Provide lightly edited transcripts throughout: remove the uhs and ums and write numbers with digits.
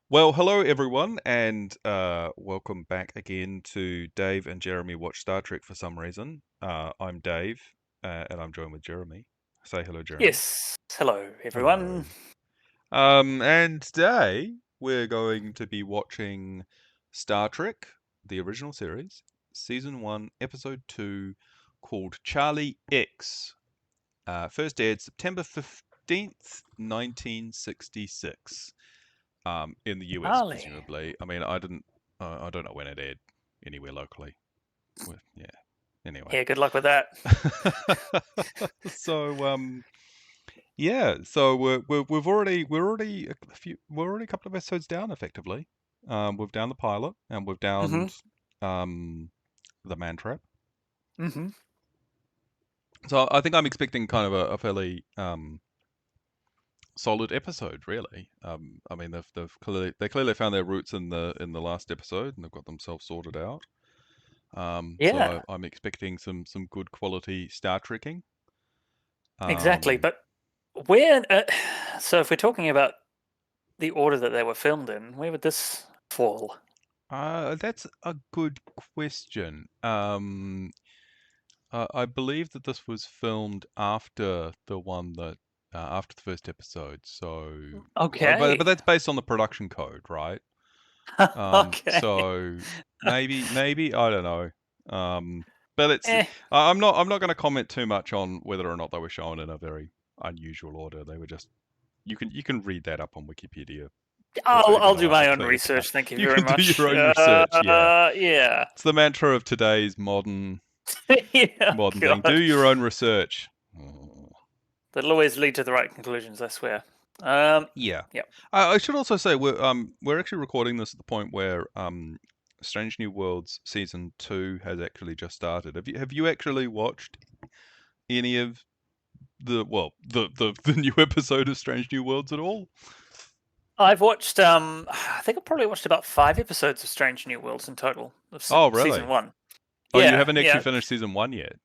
Well, hello everyone, and welcome back again to Dave and Jeremy Watch Star Trek for some reason. I'm Dave, and I'm joined with Jeremy. Say hello, Jeremy. Yes. Hello, Hello. everyone. And today we're going to be watching Star Trek, the original series, Season 1, Episode 2, called Charlie X. First aired September 15th, 1966. In the US, Harley. presumably. I mean, I don't know when it aired anywhere locally. Yeah. Anyway. Yeah, good luck with that. So, yeah. So we're already a couple of episodes down, effectively. We've downed the pilot and we've Mm-hmm. downed the man trap. Mm-hmm. So I think I'm expecting kind of a fairly solid episode, really. I mean, they clearly found their roots in the last episode, and they've got themselves sorted out. Yeah, I'm expecting some good quality Star Trekking. exactly. Um, But where? So, if we're talking about the order that they were filmed in, where would this fall? that's a good question. I believe that this was filmed after the one that after the first episode. So, but Okay. that's based on the production code, right? Okay. So maybe I don't know. But Eh, I'm not going to comment too much on whether or not they were shown in a very unusual order. They were just you can read that up on Wikipedia if I'll even do though I my won't own tell you about. research. Thank you You very can do much. your own research. Yeah, Yeah. it's the mantra of today's modern Yeah. thing. Do God, your own research. Oh. that'll always lead to the right conclusions. I swear. Yeah. Yeah. I should also say we're actually recording this at the point where Strange New Worlds season 2 has actually just started. Have you actually watched any of the new episode of Strange New Worlds at all? I've watched. I think I've probably watched about 5 episodes of Strange New Worlds in total of Oh, season really? 1. Oh, you Yeah, haven't actually yeah. finished season 1 yet.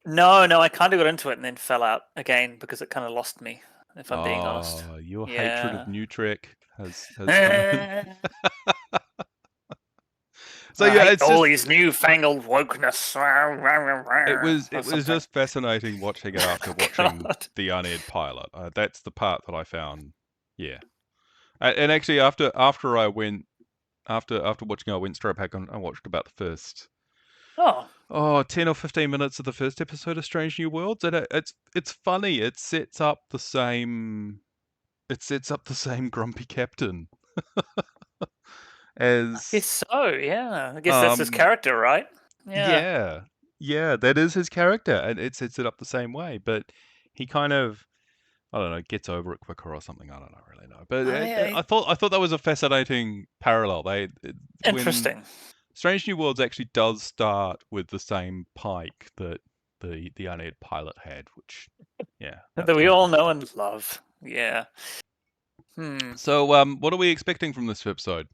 No, I kind of got into it and then fell out again because it kind of lost me. If I'm being honest. Oh, your hatred of Yeah. New Trek has come in. I So yeah, hate it's all just these newfangled wokeness. it Or was something. just fascinating watching it after watching God. the unaired pilot. That's the part that I found, yeah. And actually, after I went after watching, I went straight back and I watched about the first Oh, 10 or 15 minutes of the first episode of Strange New Worlds, and it's funny. It sets up the same grumpy captain I guess as so. Yeah. I guess that's his um character, right? Yeah. yeah, yeah, that is his character, and it sets it up the same way. But he kind of, I don't know, gets over it quicker or something. I don't know, really know. But I I thought that was a fascinating parallel. When interesting. Strange New Worlds actually does start with the same pike that the unaired pilot had, which yeah, that was That we kind of all know interesting. and love. Yeah. Hmm. So what are we expecting from this episode?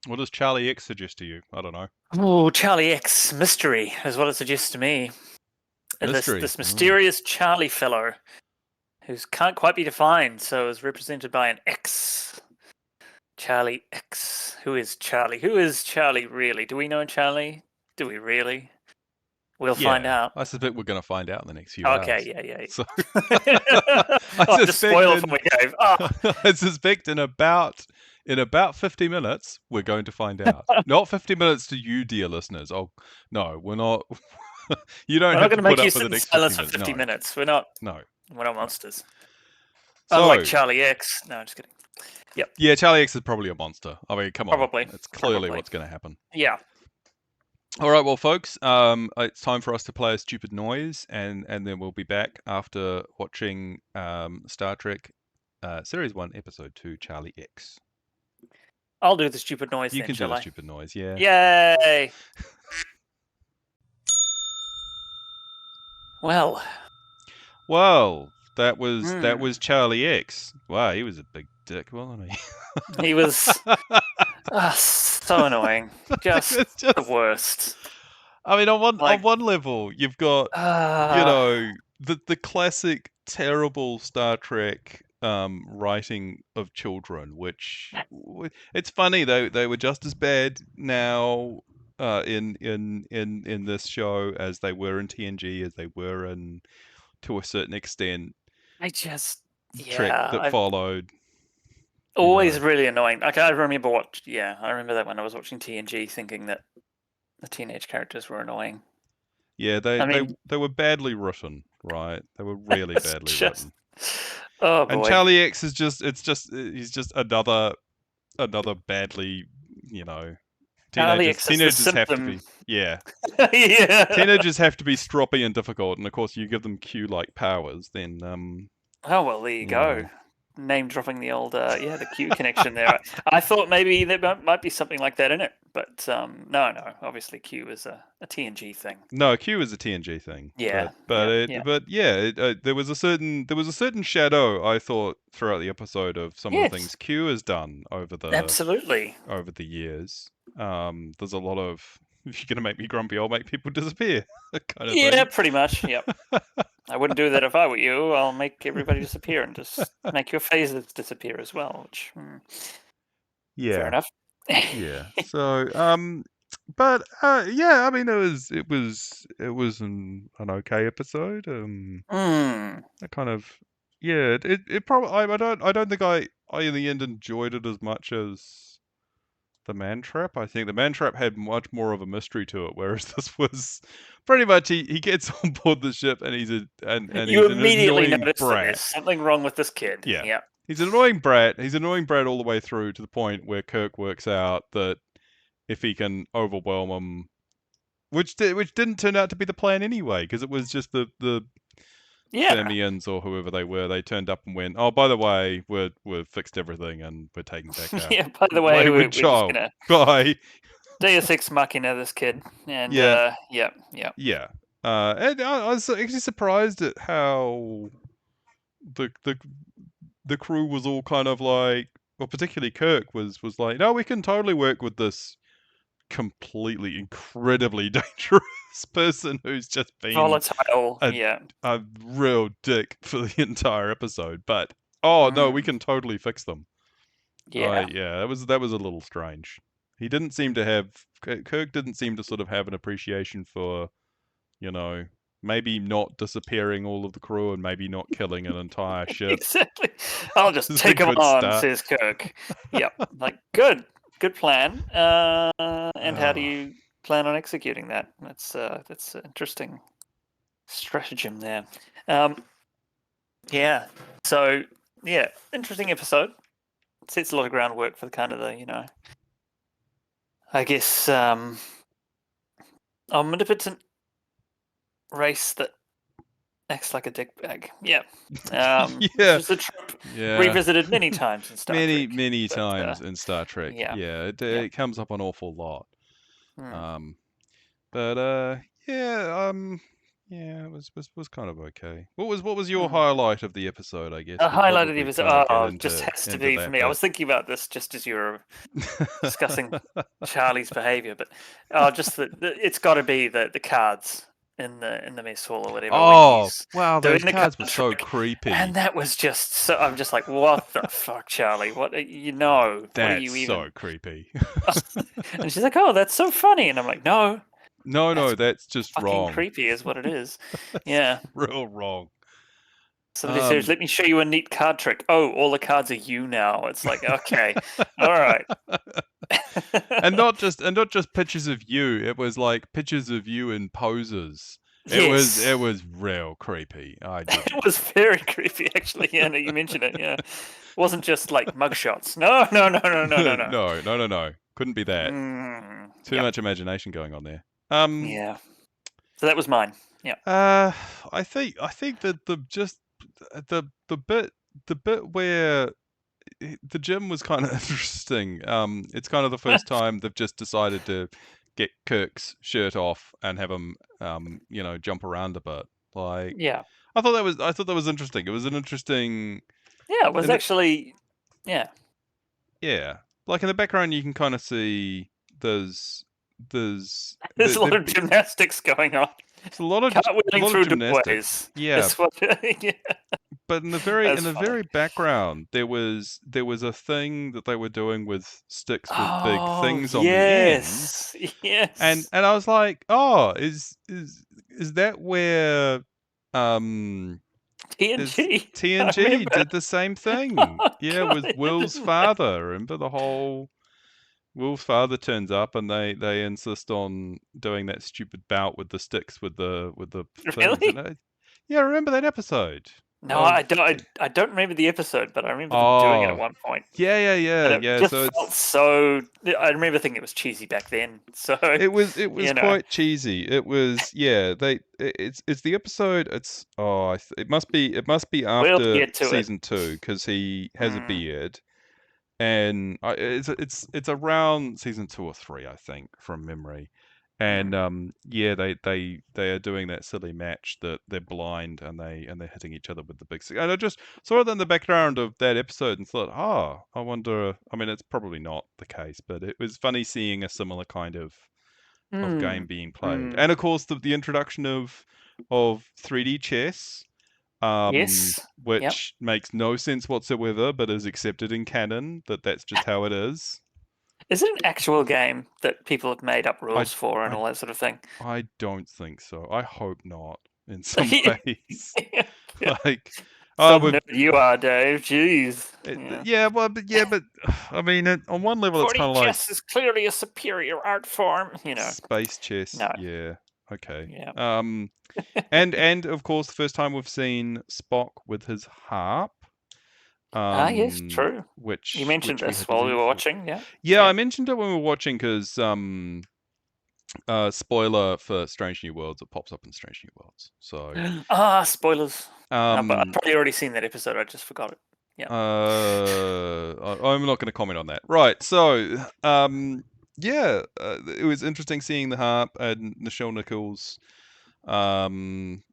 What does Charlie X suggest to you? I don't know. Oh, Charlie X mystery is what it suggests to me. Mystery. This mysterious Charlie fellow, who can't quite be defined, so is represented by an X. Charlie X. Who is Charlie? Who is Charlie really? Do we know Charlie? Do we really? We'll find Yeah, out. I suspect we're going to find out in the next few Okay, hours. yeah. So I Oh, just suspect spoil it from we gave. Oh. I suspect in about 50 minutes we're going to find out. Not 50 minutes to you, dear listeners. Oh no, we're not. You don't We're not have going to to put make you up with sit the in next 50 silence for minutes. 50 No, minutes. We're no, not no. monsters. Unlike So Charlie X. No, just kidding. Yep, yeah, Charlie X is probably a monster. I mean, come on, probably. it's clearly what's going to happen. Yeah. All right, well, folks, it's time for us to play a stupid noise, and then we'll be back after watching Star Trek Series 1, Episode 2, Charlie X. I'll do the stupid noise You then, can do shall the I? stupid noise, yeah. Yay! Well, That was Charlie X. Wow, he was a big dick, wasn't he? he was so annoying. Just It's just, the worst. I mean, on Like, one level, you've got the classic terrible Star Trek writing of children, which it's funny they were just as bad now in this show as they were in TNG, as they were in, to a certain extent, I just, Trek yeah, that I've followed. always really annoying. Like, I remember I remember that when I was watching TNG, thinking that the teenage characters were annoying. Yeah, I mean, they were badly written, right? They were really it's badly just, written. oh And boy, Charlie X is just he's just another badly, you know, Charlie teenagers X is the teenagers have to symptom. be, yeah. Yeah. Teenagers have to be stroppy and difficult, and of course you give them Q-like powers, then Oh well, there you you know. go. Name dropping the old, the Q connection there. I thought maybe there might be something like that in it, but no. Obviously, Q is a TNG thing. No, Q is a TNG thing, Yeah, yeah. there was a certain shadow I thought throughout the episode of some of the Yes, things Q has done absolutely. over the years. There's a lot of, if you're gonna make me grumpy, I'll make people disappear, kind of Yeah, thing. pretty much. Yep. I wouldn't do that if I were you. I'll make everybody disappear and just make your phases disappear as well. Which, fair Yeah, enough. yeah. So, but yeah, I mean, it was an okay episode. Hmm. I kind of, yeah, it probably, I don't think I in the end enjoyed it as much as the Man Trap. I think the Man Trap had much more of a mystery to it, whereas this was pretty much he gets on board the ship and and You he's an immediately annoying notice that there's brat. something wrong with this kid. Yeah. Yeah. He's an annoying brat. He's an annoying brat all the way through, to the point where Kirk works out that if he can overwhelm him, which didn't turn out to be the plan anyway, because it was just the Yeah. Thermians or whoever they were. They turned up and went, "Oh, by the way, we've fixed everything and we're taking back our Yeah. By the way, wayward we're just child. gonna Bye." Deus Ex Machina this kid, and Yeah, yeah. yeah. And I was actually surprised at how the the the crew was all kind of like, well, particularly Kirk was like, "No, we can totally work with this completely incredibly dangerous person who's just been Volatile. a Yeah. a real dick for the entire episode, but oh no, we Mm, can totally fix them." yeah. Yeah, that was a little strange. He didn't seem to have Kirk didn't seem to sort of have an appreciation for, you know, maybe not disappearing all of the crew and maybe not killing an entire ship. Exactly. I'll just This is a take him good on, start. says Kirk. Yep. Like, good plan. And how do Ah, you plan on executing that? That's an interesting stratagem there. Yeah. So yeah, interesting episode. Sets a lot of groundwork for the kind of I guess omnipotent race that acts like a dickbag. Yeah. Which yeah, is a trope yeah. revisited many times in Star Trek. Many But times in Star Trek. yeah. Yeah, Yeah. it comes up an awful lot. Hmm. Um, but yeah, yeah, it was kind of okay. What was your Hmm. highlight of the episode? I guess A we'll highlight of the probably episode. kind of get Oh, just has to into be for that me. I bit. was thinking about this just as you were discussing Charlie's behavior, but just it's got to be the cards in the mess hall or whatever when Oh, he's wow, doing those the card cards were so trick, and creepy. that was just so. I'm just like, what the fuck, Charlie? What What are That's you so even? creepy. And she's like, oh, that's so funny, and I'm like, no, No, that's that's just fucking wrong. creepy, is what it is. That's Yeah. real wrong. Somebody says, "Let me show you a neat card trick." Oh, all the cards are you now. It's like, okay, all right. And not just pictures of you. It was like pictures of you in poses. Yes, It was real creepy. I didn't. it was very creepy, actually. Yeah, now you mention it. Yeah, it wasn't just like mugshots. No. No. Couldn't be that. Too Yep. much imagination going on there. Yeah. So that was mine. Yeah. I think that the bit where the gym was kind of interesting. It's kind of the first time they've just decided to get Kirk's shirt off and have him, you know, jump around a bit. Like, Yeah. I thought that was interesting. It was an interesting, Yeah. It was and it, actually. Yeah. yeah, like in the background you can kind of see There's a lot there've of gymnastics going on. there's a lot of Cartwheeling through gymnastics. doorways. Yeah, It's what. Yeah. but in the That's funny. very background, there was a thing that they were doing with sticks with big Oh things on the ends, yes, yes. and I was like, oh, is that where um is TNG. I TNG remember. did the same thing? Oh Yeah, god, with I Will's didn't know. father. Remember the whole Will's father turns up and they insist on doing that stupid bout with the sticks with the things. And Really? yeah, I remember that episode No, of I don't remember the episode, but I remember them doing it at oh one point. But it yeah. just So felt so. I remember thinking it was cheesy back then. So, it was you know, quite cheesy. It was yeah. It's the episode. It's it must be we'll after get to it. season 2 because he has a Mm, beard. And it's around season 2 or 3, I think, from memory. And mm. yeah, they are doing that silly match that they're blind and they're hitting each other with the big stick. And I just saw it in the background of that episode and thought, oh, I wonder. I mean, it's probably not the case, but it was funny seeing a similar kind of game Mm, being played. mm. And of course, the introduction of 3D chess Yes. Yep. which makes no sense whatsoever, but is accepted in canon that that's just how it is. Is it an actual game that people have made up I, rules for and I, all that sort of thing? I don't think so. I hope not. In some ways, like, I Some would. nerd you are, Dave. Jeez. It, Yeah. yeah, but I mean, on one level, it's 40 kind of like chess is clearly a superior art form. space chess. No. Yeah, okay. Yeah. And of course, the first time we've seen Spock with his harp, Ah, yes, true. You mentioned which we this hadn't while we seen were before. watching. Yeah. Yeah, I Yeah. mentioned it when we were watching because spoiler for Strange New Worlds, it pops up in Strange New Worlds. So Ah, spoilers. But I've um probably already seen that episode. I just forgot it. Yeah. I'm not going to comment on that. Right. So yeah, it was interesting seeing the harp and Nichelle Nichols um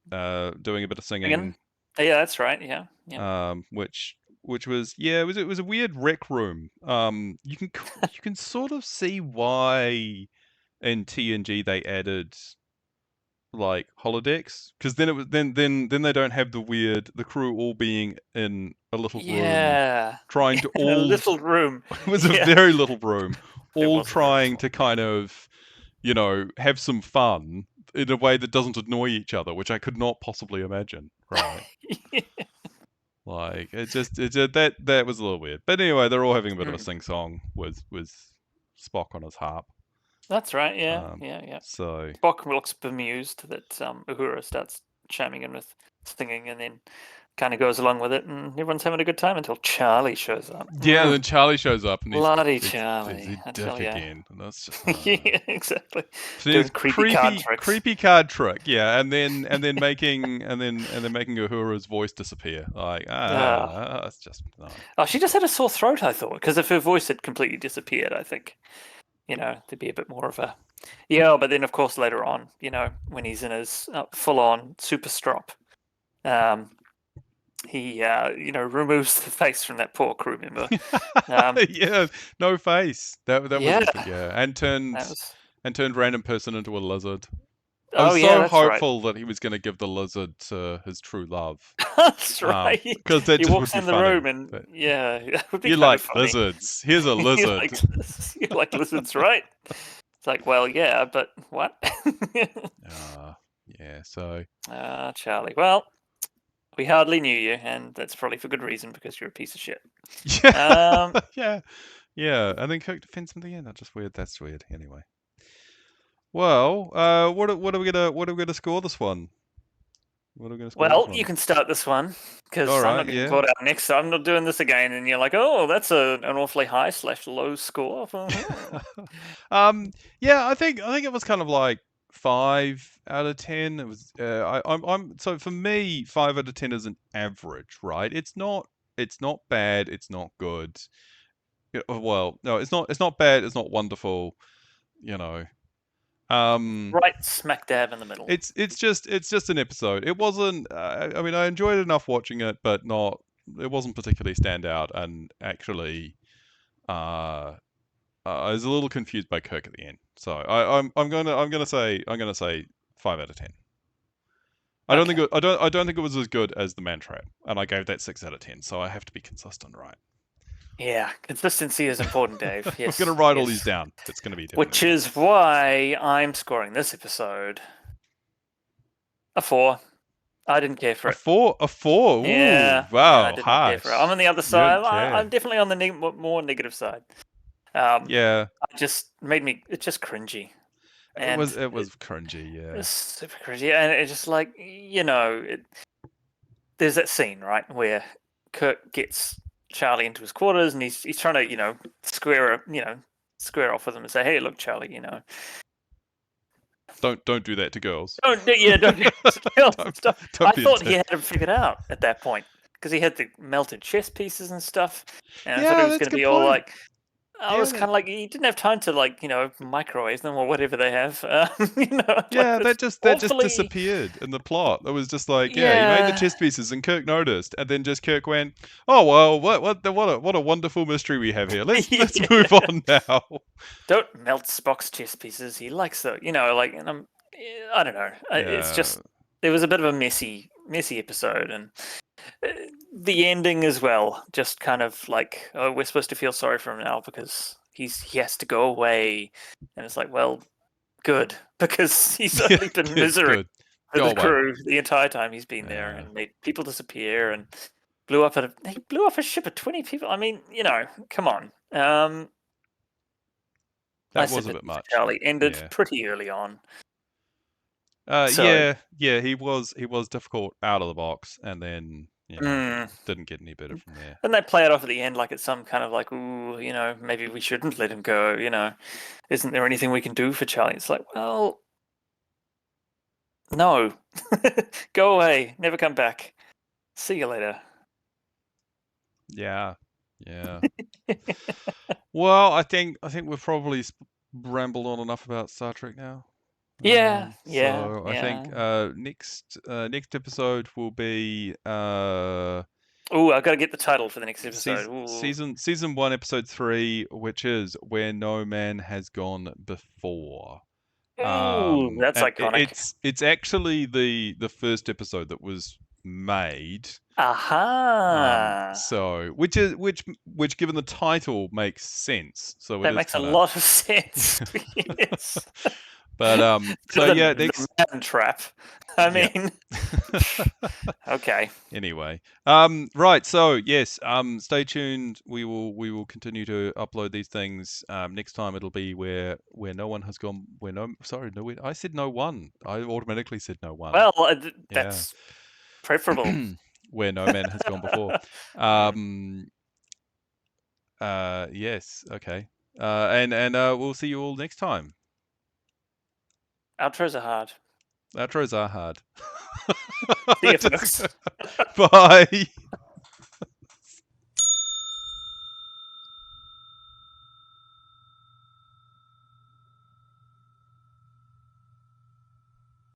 doing a bit of Again? singing Yeah, that's right. Yeah. Yeah. which was yeah, it was a weird rec room. You can sort of see why in TNG they added like holodecks because then it was then they don't have the crew all being in a little room Yeah. trying to In a all little room. it was a Yeah. very little room It all was a very trying small to kind of have some fun in a way that doesn't annoy each other, which I could not possibly imagine, right? room. Like that was a little weird, but anyway, they're all having a bit of a Mm. sing song with Spock on his harp. That's right. Yeah. um Yeah. Yeah. so Spock looks bemused that Uhura starts chiming in with singing and then kind of goes along with it, and everyone's having a good time until Charlie shows up. yeah, and then Charlie shows up and Bloody it's a Charlie, I tell dick ya. again, and that's just Yeah, exactly. so Doing it's creepy card tricks. creepy card trick, yeah, and then making and then making Uhura's voice disappear. Like Uh, that's just no. oh, she just had a sore throat, I thought, because if her voice had completely disappeared, I think, there'd be a bit more of a. Yeah, but then, of course, later on, when he's in his full on super strop, um, he, removes the face from that poor crew member. Yeah, no face. That was Yeah, a yeah, that was. and turned random person into a lizard. I Oh, was yeah, so that's right. hopeful that he was going to give the lizard to his true love, That's right. because that He just would walks be in the room, funny. and But yeah, that would be you kind of like funny. lizards? Here's a You lizard. like you like lizards, right? It's like, well, yeah, but what? Ah, yeah. So Ah, Charlie. Well, we hardly knew you, and that's probably for good reason because you're a piece of shit. yeah, Um, yeah, yeah. And then Kirk defends him at the end. That's just weird. That's weird. Anyway. Well, what are we gonna score this one? What are we gonna score this well, you one? can start this one All because I'm right. not getting Yeah. caught out next. So I'm not doing this again, and you're like, oh, that's an awfully high/low score. Mhm. Yeah, I think it was kind of like 5 out of 10. It was I'm so for me 5 out of 10 is an average, right? It's not bad, it's not good. Well, no, it's not bad, it's not wonderful, you know. Um, Right smack dab in the middle. it's just an episode. It wasn't. I mean, I enjoyed enough watching it, but not. It wasn't particularly standout, and actually, uh, I was a little confused by Kirk at the end, so I'm gonna say 5 out of 10. I don't think Okay. I don't think it was as good as the Man Trap, and I gave that 6 out of 10. So I have to be consistent, right? Yeah, consistency is important, Dave. I'm gonna Yes, write all these yes. down. It's gonna be definitely Which right. is why I'm scoring this episode a 4. I didn't care for A it. four, a four. Ooh, Yeah, I wow, didn't care for it. I'm harsh. on the other You side. didn't I'm care. definitely on the more negative side. Um, Yeah, it just made me. It's just cringy, and it was cringy. Yeah. it's super cringy, and it's just like there's that scene right where Kirk gets Charlie into his quarters, and he's trying to square off with him and say, "Hey, look, Charlie, Don't do that to girls. don't do don't, stuff." I don't be a thought he dick. had him figured out at that point because he had the melted chess pieces and stuff, and I thought he Yeah, was that's going a to good be all point. like. I Yeah, was kind of like, he didn't have time to microwave them or whatever they have. Like yeah, this that just awfully, disappeared in the plot. It was just like, yeah, he made the yeah, chess pieces, and Kirk noticed, and then just Kirk went, "Oh well, what a wonderful mystery we have here. Let's yeah. move on now." Don't melt Spock's chess pieces. He likes and I don't know. It's Yeah, just it was a bit of a messy episode, and uh, the ending as well. Just kind of like, oh, we're supposed to feel sorry for him now because he has to go away, and it's like, well, good because he's yeah, only been misery good. for Go the away. crew the entire time he's been there, Yeah, and made people disappear, and he blew up a ship of 20 people. I mean, come on. My that was a bit sympathy for much. Charlie ended Yeah. pretty early on. So, Yeah, he was difficult out of the box, and then mm, didn't get any better from there. and they play it off at the end like it's some kind of like, ooh, maybe we shouldn't let him go. Isn't there anything we can do for Charlie? It's like, well, no, go away, never come back. See you later. Yeah, yeah. Well, I think we've probably rambled on enough about Star Trek now. Yeah, yeah, So I think yeah. next episode will be Ooh, I've got to get the title for the next episode. Ooh, season 1, episode 3, which is Where No Man Has Gone Before. ooh, that's And iconic. it's actually the first episode that was made. Aha! So which given the title makes sense. So it That is makes a kind of. lot of sense. Yes. But so Better yeah, than the man trap. I yeah. mean, okay. Anyway, right. So yes, stay tuned. We will continue to upload these things. Next time it'll be where no one has gone. Where no, sorry, no. I said no one. I automatically said no one. Well, Yeah. that's preferable. Where no man has gone before. Mm. Yes. Okay. And we'll see you all next time. Outros are hard. Outros are hard. See you, folks. Bye.